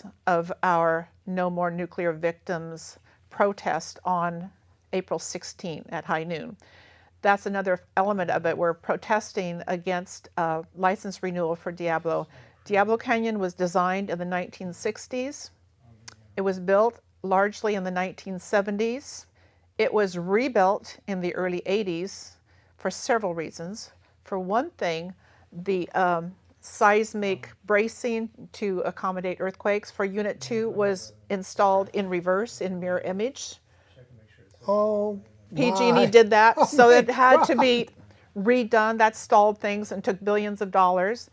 evidence of our No More Nuclear Victims protest on April 16 at high noon. That's another element of it. We're protesting against license renewal for Diablo. Diablo Canyon was designed in the 1960s. It was built largely in the 1970s. It was rebuilt in the early 80s for several reasons. For one thing, the seismic bracing to accommodate earthquakes for Unit 2 was installed in reverse, in mirror image. Oh, PG&E did that, oh so it had God. to be redone. That stalled things and took billions of dollars.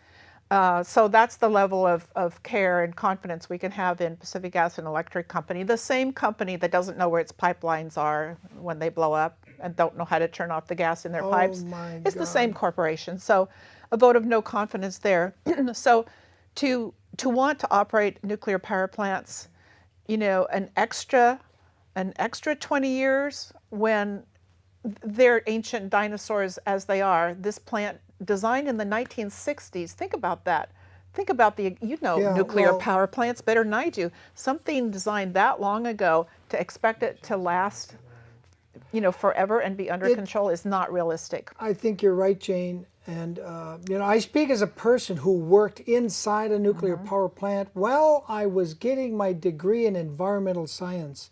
So that's the level of care and confidence we can have in Pacific Gas and Electric Company, the same company that doesn't know where its pipelines are when they blow up and don't know how to turn off the gas in their pipes. My It's God. the same corporation. So a vote of no confidence there. So to want to operate nuclear power plants, you know, an extra 20 years when they're ancient dinosaurs as they are. This plant designed in the 1960s. Think about that. Think about nuclear power plants better than I do. Something designed that long ago, to expect it to last, forever and be under control is not realistic. I think you're right, Jane. And, I speak as a person who worked inside a nuclear power plant while I was getting my degree in environmental science.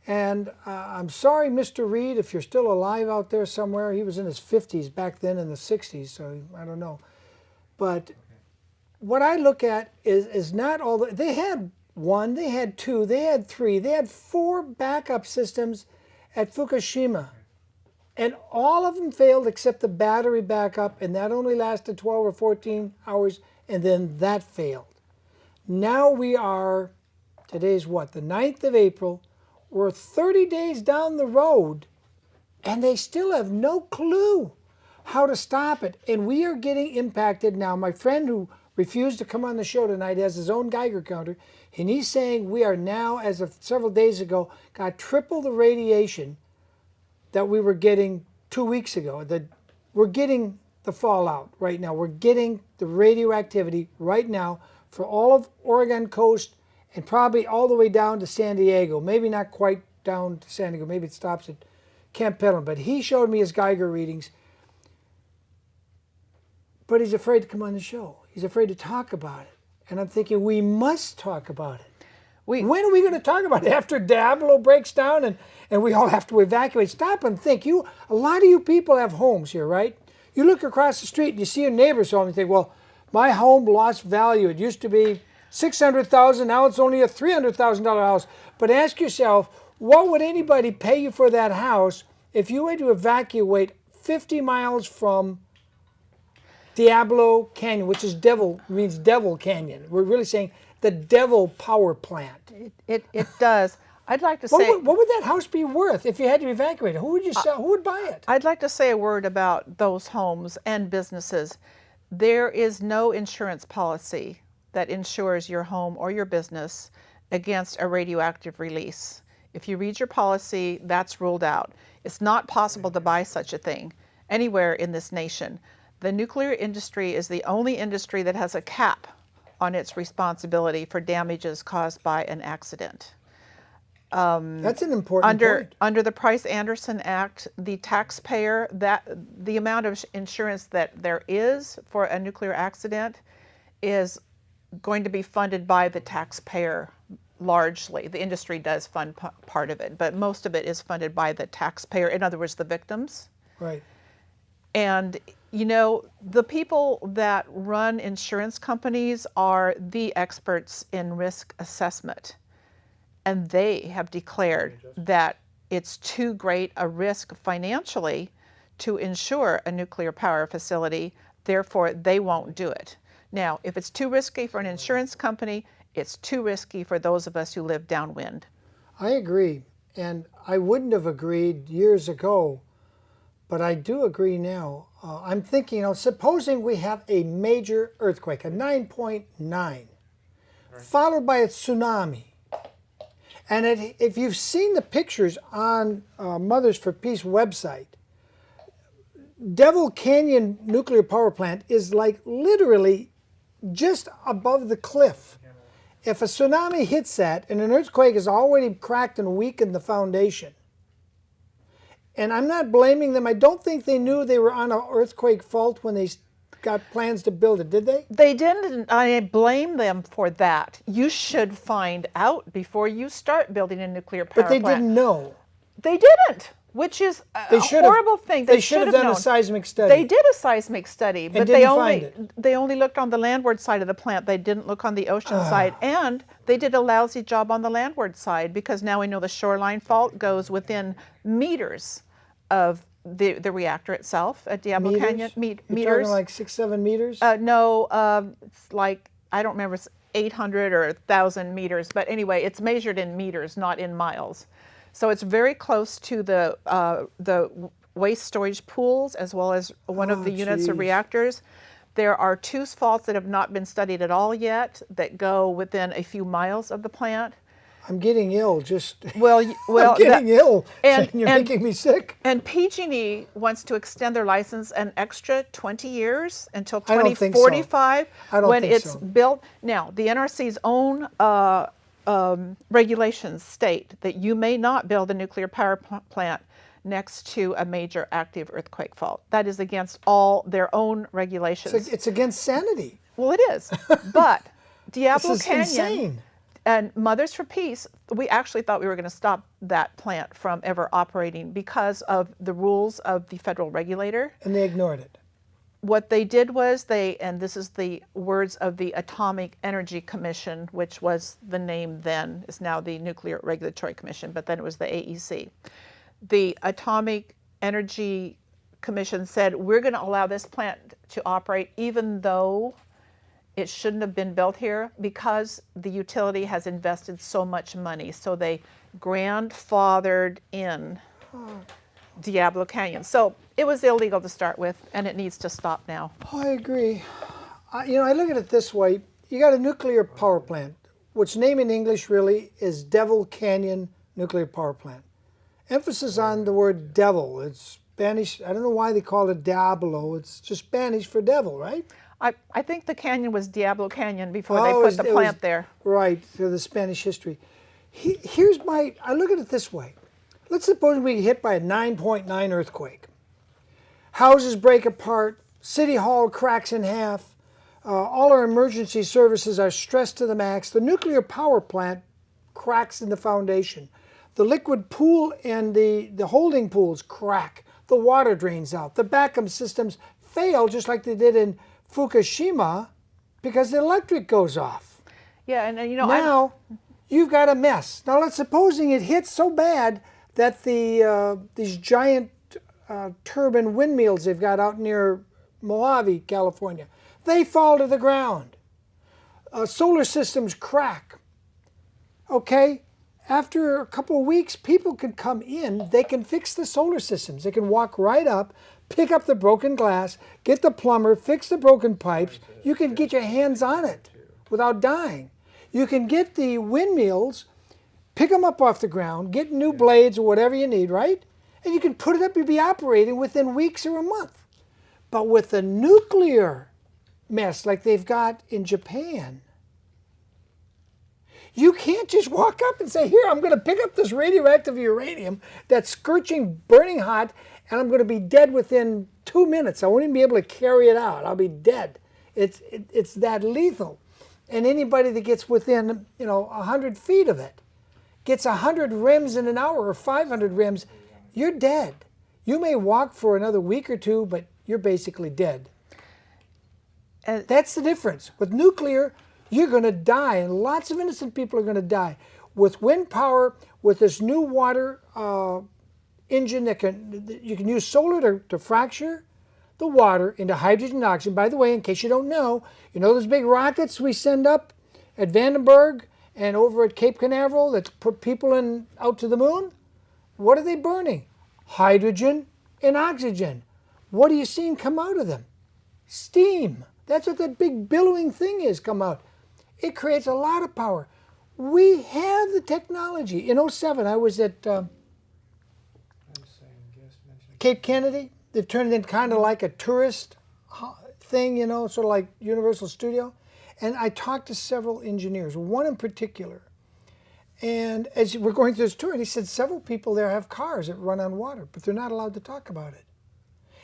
And I'm sorry, Mr. Reed, if you're still alive out there somewhere. He was in his 50s back then, in the 60s, so I don't know. But what I look at is not all they had one, they had two, they had three, they had 4 backup systems at Fukushima. And all of them failed except the battery backup, and that only lasted 12 or 14 hours, and then that failed. Now today's what, the 9th of April, we're 30 days down the road, and they still have no clue how to stop it. And we are getting impacted now. My friend who refused to come on the show tonight has his own Geiger counter, and he's saying we are now, as of several days ago, got triple the radiation that we were getting 2 weeks ago. We're getting the fallout right now. We're getting the radioactivity right now for all of Oregon coast and probably all the way down to San Diego. Maybe not quite down to San Diego. Maybe it stops at Camp Pendleton. But he showed me his Geiger readings. But he's afraid to come on the show. He's afraid to talk about it. And I'm thinking, we must talk about it. When are we going to talk about it? After Diablo breaks down and we all have to evacuate? Stop and think. A lot of you people have homes here, right? You look across the street and you see your neighbor's home and you think, well, my home lost value. It used to be $600,000, now it's only a $300,000 house. But ask yourself, what would anybody pay you for that house if you had to evacuate 50 miles from Diablo Canyon, which means Devil Canyon? We're really saying the Devil Power Plant. It does. I'd like to say... What would that house be worth if you had to evacuate it? Who would you sell? Who would buy it? I'd like to say a word about those homes and businesses. There is no insurance policy that insures your home or your business against a radioactive release. If you read your policy, that's ruled out. It's not possible to buy such a thing anywhere in this nation. The nuclear industry is the only industry that has a cap on its responsibility for damages caused by an accident. That's an important point. Under the Price-Anderson Act, the taxpayer, the amount of insurance that there is for a nuclear accident is going to be funded by the taxpayer largely. The industry does fund part of it, but most of it is funded by the taxpayer, in other words, the victims. Right. And, the people that run insurance companies are the experts in risk assessment. And they have declared that it's too great a risk financially to insure a nuclear power facility, therefore they won't do it. Now, if it's too risky for an insurance company, it's too risky for those of us who live downwind. I agree. And I wouldn't have agreed years ago, but I do agree now. I'm thinking, supposing we have a major earthquake, a 9.9, followed by a tsunami. And if you've seen the pictures on Mothers for Peace website, Devil Canyon Nuclear Power Plant is like literally just above the cliff. If a tsunami hits that and an earthquake has already cracked and weakened the foundation, and I'm not blaming them. I don't think they knew they were on an earthquake fault when they got plans to build it, did they? They didn't. I blame them for that. You should find out before you start building a nuclear power But they plant. didn't know. They didn't, which is a horrible thing. They should have done a seismic study. They did a seismic study, but didn't they only looked on the landward side of the plant. They didn't look on the ocean side, and they did a lousy job on the landward side because now we know the shoreline fault goes within meters of the reactor itself at Diablo Canyon. You're Meters. talking like 6-7 meters? No, it's like, I don't remember, it's 800 or 1,000 meters, but anyway, it's measured in meters, not in miles. So it's very close to the waste storage pools as well as one of the units of reactors. There are two faults that have not been studied at all yet that go within a few miles of the plant. I'm getting ill. Just well, I'm getting ill. And you're making me sick. And PG&E wants to extend their license an extra 20 years until I don't think 2045 so. I don't when think it's so. built. Now, the NRC's own regulations state that you may not build a nuclear power plant next to a major active earthquake fault. That is against all their own regulations. It's against sanity. Well, it is. But Diablo This is Canyon insane. and Mothers for Peace, we actually thought we were going to stop that plant from ever operating because of the rules of the federal regulator. And they ignored it. What they did was and this is the words of the Atomic Energy Commission, which was the name then, is now the Nuclear Regulatory Commission, but then it was the AEC. The Atomic Energy Commission said, we're going to allow this plant to operate even though it shouldn't have been built here because the utility has invested so much money. So they grandfathered in Diablo Canyon. So it was illegal to start with, and it needs to stop now. Oh, I agree. I look at it this way. You got a nuclear power plant, which name in English really is Devil Canyon Nuclear Power Plant. Emphasis on the word devil. It's Spanish. I don't know why they call it Diablo. It's just Spanish for devil, right? I think the canyon was Diablo Canyon before they put the plant there. Right, so the Spanish history. I look at it this way. Let's suppose we get hit by a 9.9 earthquake. Houses break apart, City Hall cracks in half, all our emergency services are stressed to the max, the nuclear power plant cracks in the foundation. The liquid pool and the holding pools crack, the water drains out, the backup systems fail just like they did in Fukushima because the electric goes off. Yeah, and now you've got a mess. Now let's supposing it hits so bad that these giant turbine windmills they've got out near Mojave, California, they fall to the ground. Solar systems crack. Okay, after a couple of weeks, people can come in, they can fix the solar systems. They can walk right up, pick up the broken glass, get the plumber, fix the broken pipes. You can get your hands on it without dying. You can get the windmills, pick them up off the ground, get new blades or whatever you need, right? And you can put it up, you'll be operating within weeks or a month. But with the nuclear mess like they've got in Japan, you can't just walk up and say, here, I'm going to pick up this radioactive uranium that's scorching, burning hot, and I'm going to be dead within 2 minutes. I won't even be able to carry it out. I'll be dead. It's that lethal. And anybody that gets within 100 feet of it gets 100 rims in an hour or 500 rims, you're dead. You may walk for another week or two, but you're basically dead. That's the difference. With nuclear, you're going to die, and lots of innocent people are going to die. With wind power, with this new water engine you can use solar to fracture the water into hydrogen and oxygen. By the way, in case you don't know, those big rockets we send up at Vandenberg and over at Cape Canaveral that put people out to the moon? What are they burning? Hydrogen and oxygen. What are you seeing come out of them? Steam. That's what that big billowing thing is come out. It creates a lot of power. We have the technology. In 2007, I was at Cape Kennedy. They've turned it in kind of like a tourist thing, sort of like Universal Studio. And I talked to several engineers, one in particular. And as we're going through this tour, and he said several people there have cars that run on water, but they're not allowed to talk about it.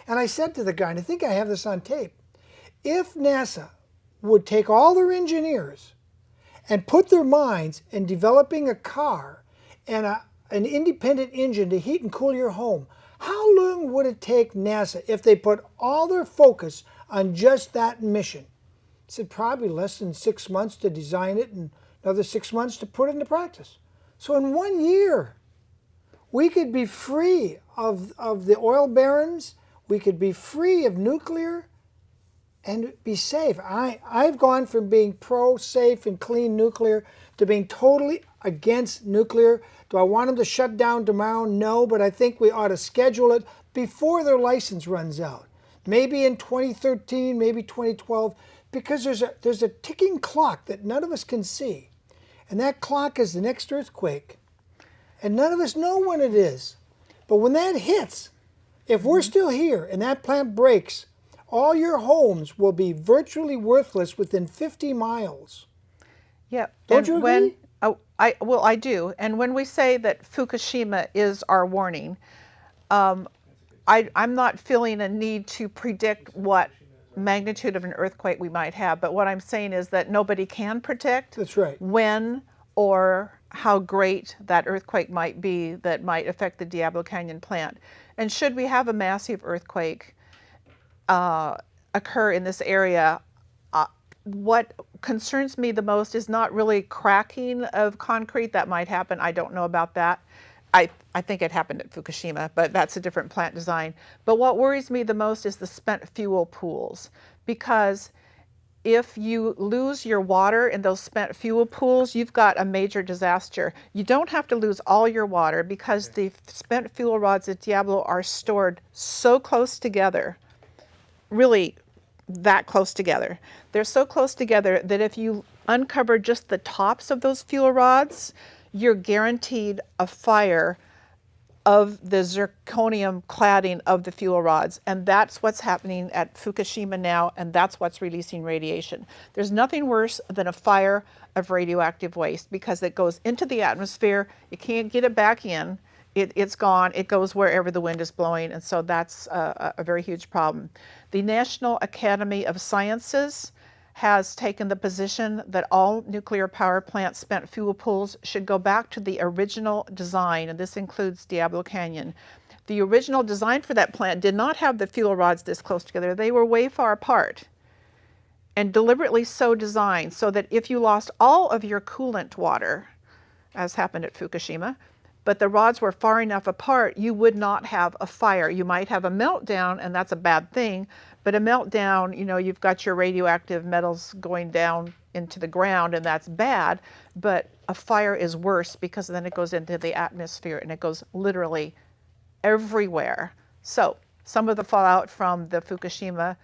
And I said to the guy, and I think I have this on tape, if NASA would take all their engineers and put their minds in developing a car and an independent engine to heat and cool your home, how long would it take NASA if they put all their focus on just that mission? He said probably less than 6 months to design it and another 6 months to put it into practice. So in 1 year, we could be free of the oil barons, we could be free of nuclear, and be safe. I've gone from being pro-safe and clean nuclear to being totally against nuclear. Do I want them to shut down tomorrow? No, but I think we ought to schedule it before their license runs out. Maybe in 2013, maybe 2012, because there's a ticking clock that none of us can see. And that clock is the next earthquake. And none of us know when it is. But when that hits, if we're still here and that plant breaks, all your homes will be virtually worthless within 50 miles. Yep. Don't you agree? I do. And when we say that Fukushima is our warning, I'm not feeling a need to predict what magnitude of an earthquake we might have. But what I'm saying is that nobody can predict That's right. when or how great that earthquake might be that might affect the Diablo Canyon plant. And should we have a massive earthquake occur in this area, what concerns me the most is not really cracking of concrete. That might happen. I don't know about that. I think it happened at Fukushima, but that's a different plant design. But what worries me the most is the spent fuel pools, because if you lose your water in those spent fuel pools, you've got a major disaster. You don't have to lose all your water because the spent fuel rods at Diablo are stored so close together, really that close together. They're so close together that if you uncover just the tops of those fuel rods, you're guaranteed a fire of the zirconium cladding of the fuel rods. And that's what's happening at Fukushima now, and that's what's releasing radiation. There's nothing worse than a fire of radioactive waste because it goes into the atmosphere, you can't get it back in, it's gone, it goes wherever the wind is blowing, and so that's a very huge problem. The National Academy of Sciences has taken the position that all nuclear power plant spent fuel pools should go back to the original design, and this includes Diablo Canyon. The original design for that plant did not have the fuel rods this close together. They were way far apart, and deliberately so designed so that if you lost all of your coolant water, as happened at Fukushima, but the rods were far enough apart, you would not have a fire. You might have a meltdown, and that's a bad thing, but a meltdown, you've got your radioactive metals going down into the ground, and that's bad, but a fire is worse because then it goes into the atmosphere, and it goes literally everywhere. So some of the fallout from the Fukushima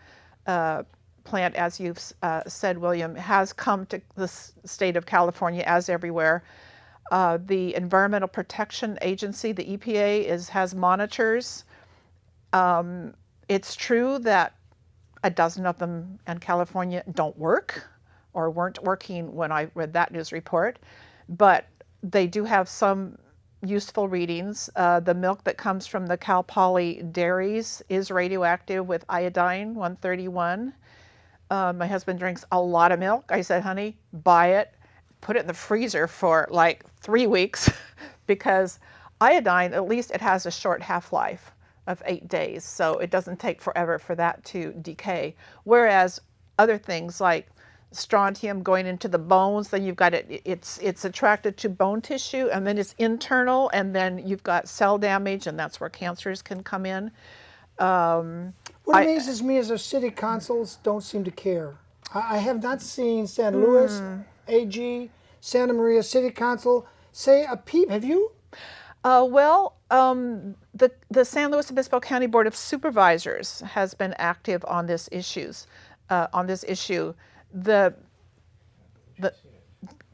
plant, as you've said, William, has come to the state of California, as everywhere. The Environmental Protection Agency, the EPA, has monitors. It's true that a dozen of them in California don't work or weren't working when I read that news report, but they do have some useful readings. The milk that comes from the Cal Poly dairies is radioactive with iodine 131. My husband drinks a lot of milk. I said, honey, buy it. Put it in the freezer for like 3 weeks because iodine, at least it has a short half-life of 8 days. So it doesn't take forever for that to decay. Whereas other things like strontium going into the bones, then you've got it's attracted to bone tissue, and then it's internal, and then you've got cell damage, and that's where cancers can come in. What amazes me is our city councils don't seem to care. I have not seen San Luis, AG, Santa Maria City Council say a peep. Have you? The San Luis Obispo County Board of Supervisors has been active on this issue. The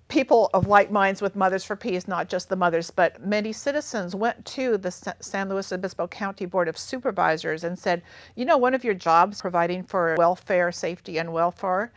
people of like minds with Mothers for Peace, not just the mothers, but many citizens went to the San Luis Obispo County Board of Supervisors and said, one of your jobs providing for welfare, safety, and welfare.